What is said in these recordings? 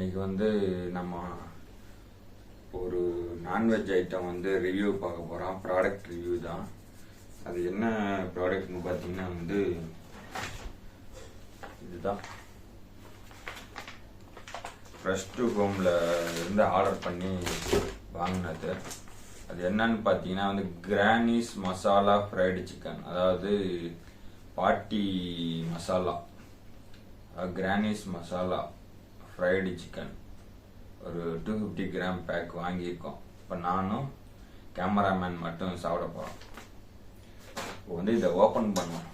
இன்னைக்கு வந்து நம்ம ஒரு நான்வெஜ் ஐட்டம் வந்து ரிவ்யூ பார்க்க போகிறோம். ப்ராடக்ட் ரிவ்யூ தான். அது என்ன ப்ராடக்ட்னு பார்த்தீங்கன்னா வந்து இதுதான். ஃப்ரெஷ் டு ஹோமில் இருந்து ஆர்டர் பண்ணி வாங்கினது. அது என்னன்னு பார்த்தீங்கன்னா வந்து கிரானிஸ் மசாலா ஃப்ரைடு சிக்கன், அதாவது பாட்டி masala, grannies masala fried chicken ஒரு 250 கிராம் பேக் வாங்கியிருக்கோம். இப்போ நானும் கேமராமேன் மட்டும் சாப்பிட போகிறோம். இப்போ வந்து இதை ஓப்பன் பண்ணுவோம்.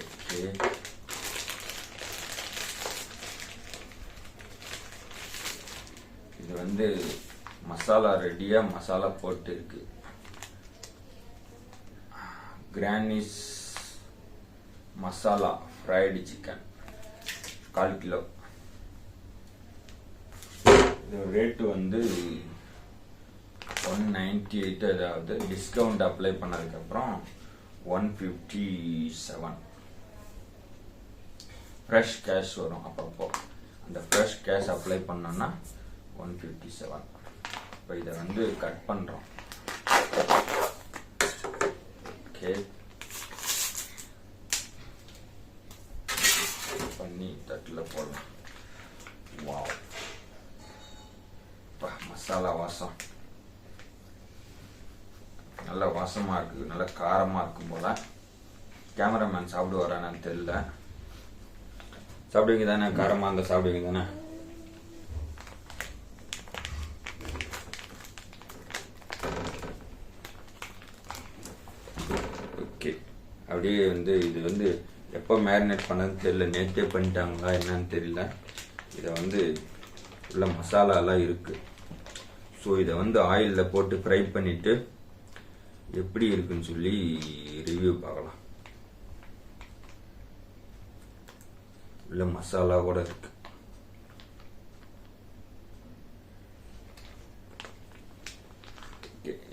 ஓகே, இது வந்து மசாலா ரெடியா மசாலா போட்டு இருக்கு. Grannies masala fried chicken 1/4 kilo. இது ரேட்டு வந்து 198, அதாவது டிஸ்கவுண்ட் அப்ளை பண்ணதுக்கப்புறம் 157. ஃப்ரெஷ் கேஷ் வரும் அப்பப்போ. அந்த ஃப்ரெஷ் கேஷ் அப்ளை பண்ணோன்னா 157. இப்போ இதை வந்து கட் பண்ணுறோம். ஓகே, பண்ணி தட்டில் போடலாம். வாவ், மசாலா வாசம் நல்ல வாசமாக இருக்குது, நல்ல காரமாக இருக்கும் போல. கேமராமேன் சாப்பிடுவாரான்னு தெரியல. சாப்பிடுவீங்க தானே? காரமாக இருந்தால் சாப்பிடுவீங்க தானே? ஓகே, அப்படியே வந்து இது வந்து எப்போ மேரினேட் பண்ணதுன்னு தெரியல. நேற்றே பண்ணிட்டாங்களா என்னன்னு தெரியல. இதை வந்து உள்ள மசாலாலாம் இருக்குது. ஸோ இதை வந்து ஆயிலில் போட்டு ஃப்ரை பண்ணிவிட்டு எப்படி இருக்குன்னு சொல்லி ரிவ்யூ பார்க்கலாம். உள்ள மசாலா கூட இருக்கு.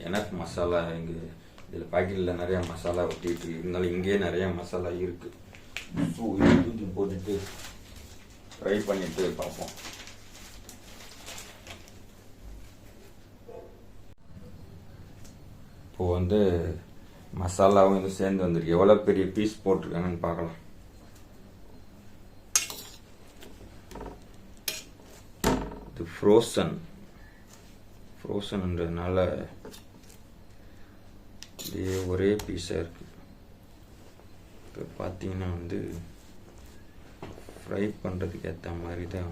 எனக்கு மசாலா இங்கே இதில் பாக்கெட்டில் நிறையா மசாலா ஒட்டிட்டு இருந்தாலும் இங்கேயே நிறையா மசாலா இருக்கு. ஸோ இது தூக்கி போட்டுட்டு ஃப்ரை பண்ணிட்டு பார்ப்போம். இப்போ வந்து மசாலாவும் இது சேர்ந்து வந்திருக்கு. எவ்வளோ பெரிய பீஸ் போட்டிருக்காங்கன்னு பார்க்கலாம். இது ஃப்ரோசன்ன்றதுனால இதே ஒரே பீஸாக இருக்கு. இப்போ பார்த்தீங்கன்னா வந்து ஃப்ரை பண்ணுறதுக்கு ஏற்ற மாதிரி தான்.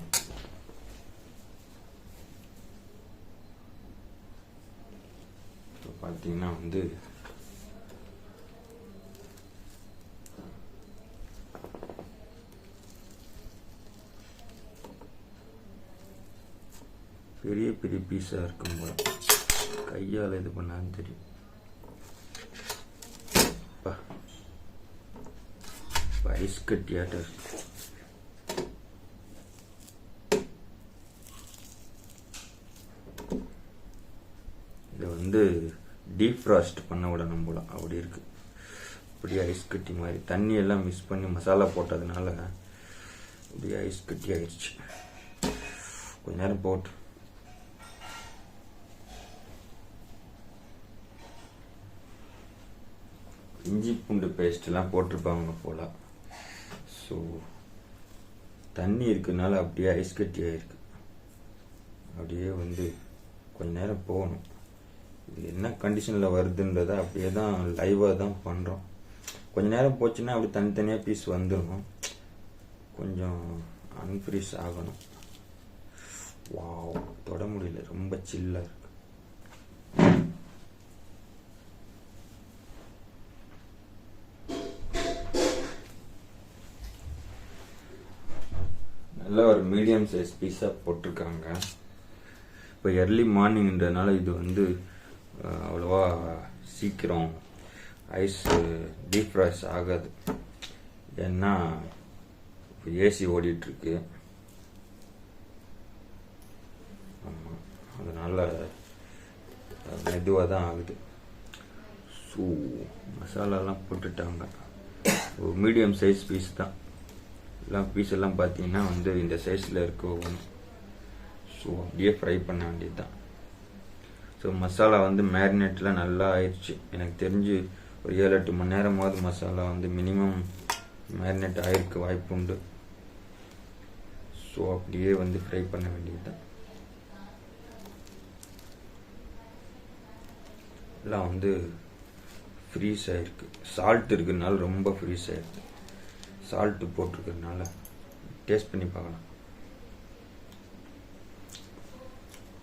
இப்போ பார்த்தீங்கன்னா வந்து பெரிய பெரிய பீஸாக இருக்கும் போல. கையால் இது பண்ணான்னு தெரியும். ஐஸ் கட்டியாட்ட இதை வந்து டீப் ஃப்ராஸ்ட் பண்ண விடணும் போல. அப்படி இருக்கு. இப்படி ஐஸ் கட்டி மாதிரி தண்ணி எல்லாம் மிக்ஸ் பண்ணி மசாலா போட்டதுனால இப்படி ஐஸ் கட்டி ஆயிடுச்சு. கொஞ்ச நேரம் போட்டு இஞ்சி பூண்டு பேஸ்ட்லாம் போட்டிருப்பாங்க போல. ஸோ தண்ணி இருக்குனால அப்படியே ஐஸ் கட்டி ஆயிருக்கு. அப்படியே வந்து கொஞ்ச நேரம் போகணும். இது என்ன கண்டிஷனில் வருதுன்றதை அப்படியே தான் லைவாக தான் பண்ணுறோம். கொஞ்ச நேரம் போச்சுன்னா அப்படி தனித்தனியாக பீஸ் வந்துடும். கொஞ்சம் அன்ஃப்ரீஸ் ஆகணும். வாவ், தொட முடியல, ரொம்ப சில்லாக இருக்கு. நல்ல ஒரு மீடியம் சைஸ் பீஸாக போட்டிருக்காங்க. இப்போ எர்லி மார்னிங்ன்றதுனால இது வந்து அவ்வளோவா சீக்கிரம் ஐஸ் டீப் ஃப்ரைஸ் ஆகாது. ஏன்னா ஏசி ஓடிட்டுருக்கு. அதனால் மெதுவாக தான் ஆகுது. ஸோ மசாலாலாம் போட்டுட்டாங்க. ஒரு மீடியம் சைஸ் பீஸ் தான். எல்லாம் பீஸ் எல்லாம் பார்த்தீங்கன்னா வந்து இந்த சைஸில் இருக்க ஒன்று. ஸோ அப்படியே ஃப்ரை பண்ண வேண்டியது தான். ஸோ மசாலா வந்து மேரினேட்லாம் நல்லா ஆயிடுச்சு. எனக்கு தெரிஞ்சு ஒரு 7-8 மணி நேரமாவது மசாலா வந்து மினிமம் மேரினேட் ஆகிருக்கு வாய்ப்பு உண்டு. ஸோ அப்படியே வந்து ஃப்ரை பண்ண வேண்டியது தான். எல்லாம் வந்து ஃப்ரீஸ் ஆகிருக்கு. சால்ட் இருக்கிறதுனால ரொம்ப ஃப்ரீஸ் ஆகிருக்கு. சால்ட்டு போட்டிருக்கிறதுனால டேஸ்ட் பண்ணி பார்க்கலாம்.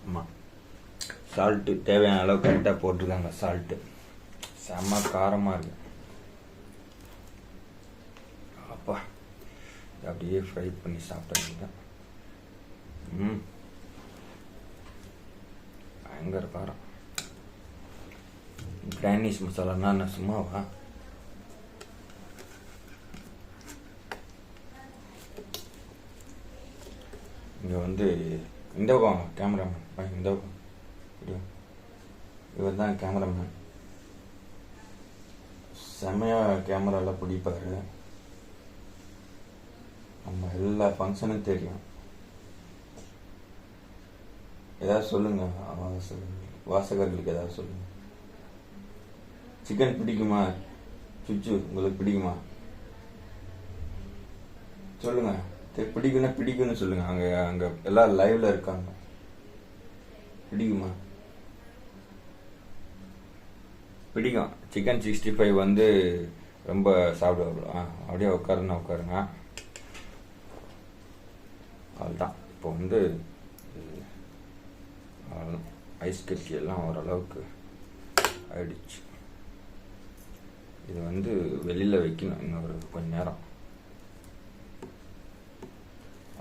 ஆமாம், சால்ட்டு தேவையான அளவு கரெக்டாக போட்டிருக்காங்க. சால்ட்டு செம்ம காரமாக இருக்கு. அப்பா அப்படியே ஃப்ரை பண்ணி சாப்பிட்டா பயங்கர காரம். கிரானிஸ் மசாலானா நான் சும்மாவா? இங்கே வந்து இந்த பக்கம் கேமராமேன், இந்த பக்கம் இவர் தான் கேமராமேன். செம்மையாக கேமராவில் பிடிப்பார். நம்ம எல்லா ஃபங்க்ஷனும் தெரியும். ஏதாவது சொல்லுங்க வாசகர்களுக்கு, ஏதாவது சொல்லுங்க. சிக்கன் பிடிக்குமா? சுச்சு உங்களுக்கு பிடிக்குமா? சொல்லுங்க. பிடிக்குன்னா பிடிக்குன்னு சொல்லுங்க. அங்கே எல்லாம் லைவ்ல இருக்காங்க. பிடிக்குமா? பிடிக்கும். சிக்கன் 65 வந்து ரொம்ப சாப்பிடுவாங்க. அப்படியே உட்காருங்க. அதுதான் இப்போ வந்து ஐஸ் கட்டி எல்லாம் ஓரளவுக்கு ஆயிடுச்சு. இது வந்து வெளியில் வைக்கணும் இன்னும் ஒரு கொஞ்ச நேரம்.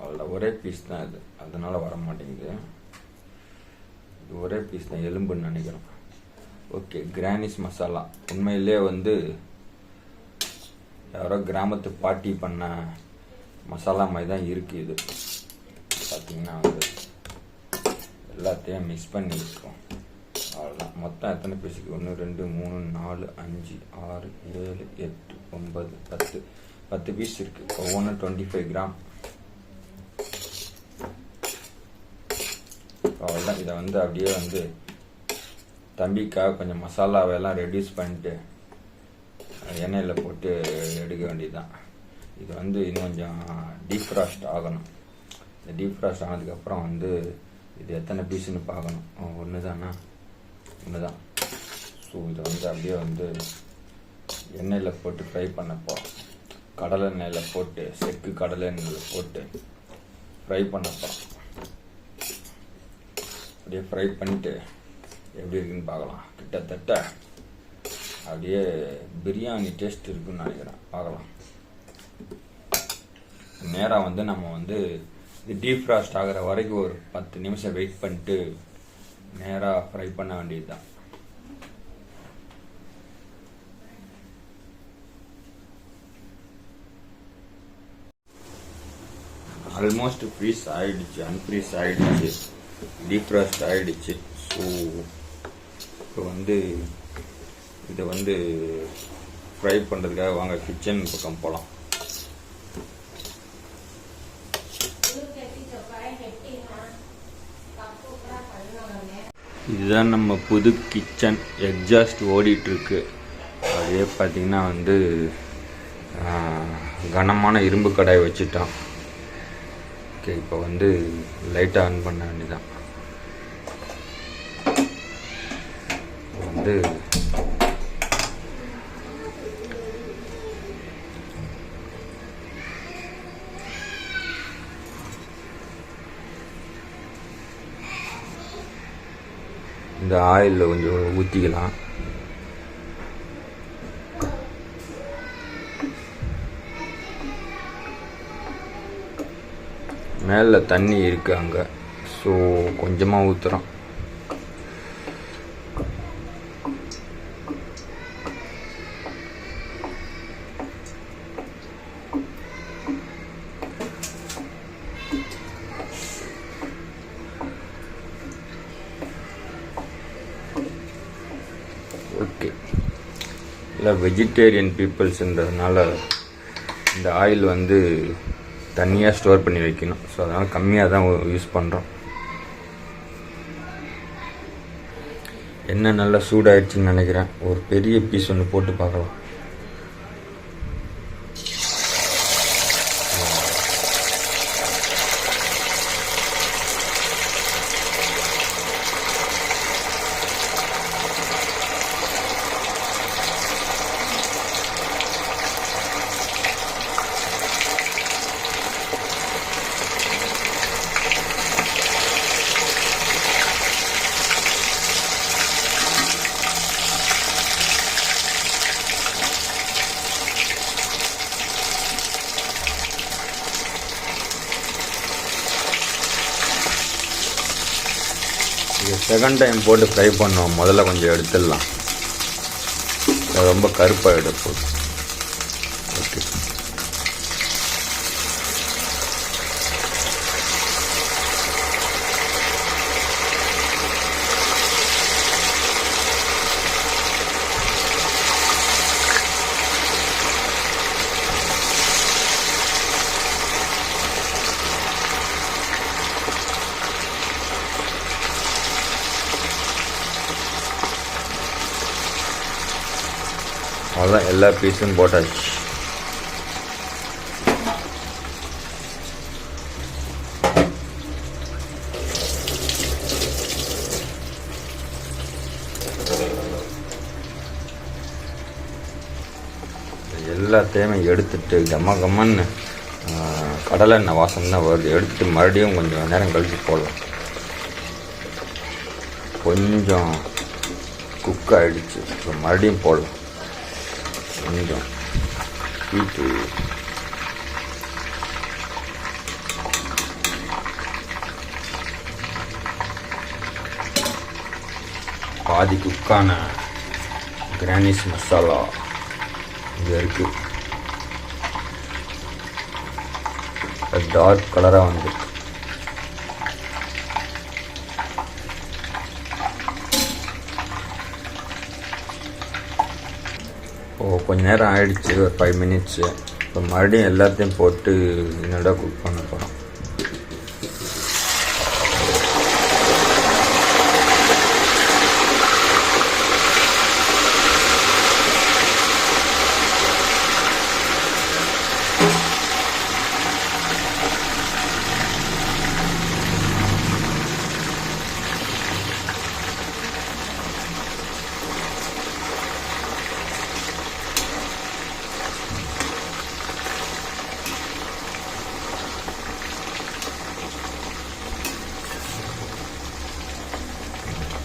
அதில் ஒரே பீஸ் தான் இது, அதனால வர மாட்டேங்குது. இது ஒரே பீஸ் தான், எலும்புன்னு நினைக்கிறோம். ஓகே, கிரானிஸ் மசாலா உண்மையிலே வந்து யாரோ கிராமத்து பாட்டி பண்ண மசாலா மாதிரி தான் இருக்குது. இது பார்த்தீங்கன்னா வந்து எல்லாத்தையும் மிக்ஸ் பண்ணி இருக்கோம். அவ்வளோதான். மொத்தம் எத்தனை பீஸுக்கு? 1 2 3 4 5 6 7 8 9 10 பீஸ் இருக்குது. ஒவ்வொன்றும் 25 கிராம். அவ்வளோதான். இதை வந்து அப்படியே வந்து தம்பிக்காக கொஞ்சம் மசாலாவெல்லாம் ரெடியூஸ் பண்ணிட்டு எண்ணெயில் போட்டு எடுக்க வேண்டியதுதான். இது வந்து இன்னும் கொஞ்சம் டீஃப்ராஸ்ட் ஆகணும். இந்த டீஃப்ராஸ்ட் ஆனதுக்கப்புறம் வந்து இது எத்தனை பீஸுன்னு பார்க்கணும். ஒன்று தானா? ஒன்று தான். ஸோ இதை வந்து அப்படியே வந்து எண்ணெயில் போட்டு ஃப்ரை பண்ணப்போ கடலை எண்ணெயில் போட்டு செக்கு கடலை எண்ணெயில் போட்டு ஃப்ரை பண்ணப்போ அப்படியே ஃப்ரை பண்ணிவிட்டு எப்படி இருக்குன்னு பார்க்கலாம். கிட்டத்தட்ட அப்படியே பிரியாணி டேஸ்ட் இருக்குன்னு நினைக்கிறேன். பார்க்கலாம். நேராக வந்து நம்ம வந்து இது டீஃப்ராஸ்ட் ஆகிற வரைக்கும் ஒரு 10 நிமிஷம் வெயிட் பண்ணிட்டு நேராக ஃப்ரை பண்ண வேண்டியது தான். ஆல்மோஸ்ட் ஃப்ரீஸ் ஆகிடுச்சு, அன்ஃப்ரீஸ் ஆகிடுச்சு, டீஃப்ராஸ்ட் ஆகிடுச்சு. ஸோ இப்போ வந்து இதை வந்து ஃப்ரை பண்ணுறதுக்காக வாங்க கிச்சன் பக்கம் போகலாம். இதுதான் நம்ம புது கிச்சன். எக்ஸாஸ்ட் ஓடிட்டுருக்கு. அப்படியே பார்த்திங்கன்னா வந்து கனமான இரும்பு கடாய் வச்சுட்டான். ஓகே, இப்போ வந்து லைட்டாக ஆன் பண்ண வேண்டியதான். வந்து இந்த ஆயிலில் கொஞ்சம் ஊற்றிக்கலாம். மேலே தண்ணி இருக்கு அங்கே. ஸோ கொஞ்சமாக ஊற்றுறோம். எல்லாம் வெஜிடேரியன் பீப்புள்ஸுன்றதுனால இந்த ஆயில் வந்து தனியாக ஸ்டோர் பண்ணி வைக்கணும். ஸோ அதனால் கம்மியாக தான் யூஸ் பண்ணுறோம். எண்ணெய் நல்லா சூடாயிடுச்சுன்னு நினைக்கிறேன். ஒரு பெரிய பீஸ் ஒன்று போட்டு பார்க்கலாம். இது செகண்ட் டைம் போட்டு ஃப்ரை பண்ணுவோம். முதல்ல கொஞ்சம் எடுத்துடலாம், ரொம்ப கருப்பாக எடுப்போம். ஓகே, அவ்வளோதான், எல்லா பீஸும் போட்டாச்சு. எல்லாத்தையுமே எடுத்துட்டு கம்மன்னு கடலை எண்ணெய் வாசம் தான் வருது. எடுத்துட்டு மறுபடியும் கொஞ்சம் நேரம் கழித்து போடலாம். கொஞ்சம் குக் ஆகிடுச்சு, ஸோ மறுபடியும் போடலாம். கொஞ்சம் ஹீட்டு பாதி குக்கான கிரானிஸ் மசாலா இங்கே இருக்குது. டார்க் கலராக வந்துருக்கு. கொஞ்ச நேரம் ஆயிடுச்சு, ஒரு 5 மினிட்ஸு. இப்போ மறுபடியும் எல்லாத்தையும் போட்டு என்னோட குக் பண்ண போகிறோம்.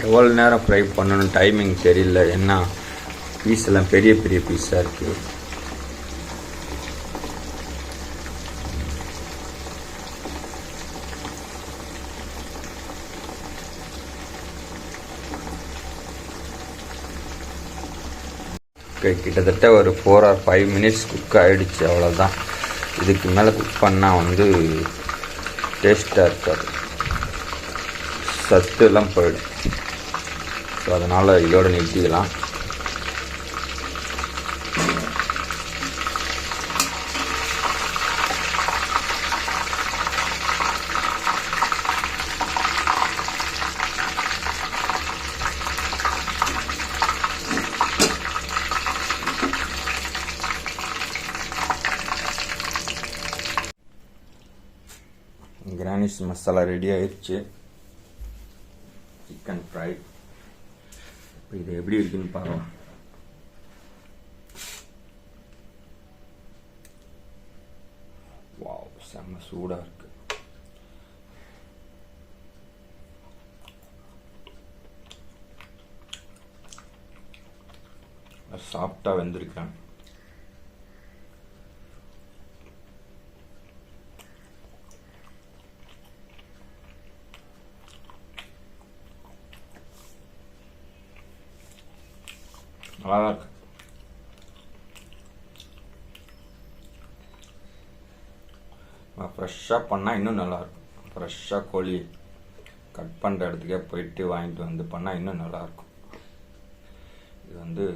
எவ்வளோ நேரம் ஃப்ரை பண்ணணும் டைமிங் தெரியல, ஏன்னா பீஸ் எல்லாம் பெரிய பெரிய பீஸாக இருக்குது. கிட்டத்தட்ட ஒரு 4 or 5 மினிட்ஸ் குக் ஆகிடுச்சு, அவ்வளோதான். இதுக்கு மேலே குக் பண்ணால் வந்து டேஸ்ட்டாக இருக்காது, சத்து எல்லாம் போயிடும். ஸோ அதனால் இதோடு நிறுத்திக்கலாம். கிரானிஸ் மசாலா ரெடி ஆயிடுச்சு. Chicken fry. இப்போ இது எப்படி இருக்குன்னு பார்க்கலாம். வாவ், செம்ம சூடாக இருக்கு. சாஃப்டாக வெந்திருக்கேன். நல்லா இருக்கு. ஃப்ரெஷ்ஷாக பண்ணால் இன்னும் நல்லாயிருக்கும். ஃப்ரெஷ்ஷாக கோழி கட் பண்ணுற இடத்துக்கே போயிட்டு வாங்கிட்டு வந்து பண்ணால் இன்னும் நல்லாயிருக்கும். இது வந்து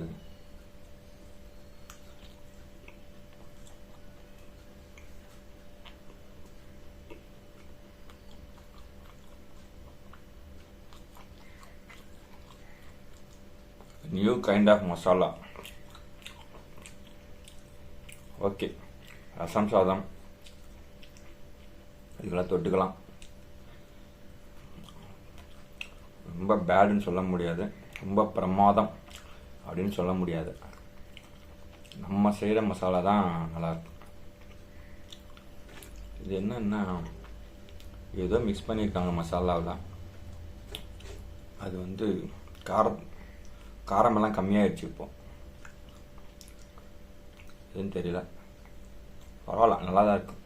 new kind of masala. Okay, rasam சாதம் இதெல்லாம் தொட்டுக்கலாம். ரொம்ப பேடுன்னு சொல்ல முடியாது, ரொம்ப பிரமாதம் அப்படின்னு சொல்ல முடியாது. நம்ம செய்கிற மசாலா தான் நல்லாயிருக்கும். இது என்னன்னா ஏதோ மிக்ஸ் பண்ணியிருக்காங்க மசாலாவில். அது வந்து காரமெல்லாம் கம்மியாகிடுச்சு இப்போ. எதுன்னு தெரியல, பரவாயில்ல, நல்லா தான் இருக்கும்.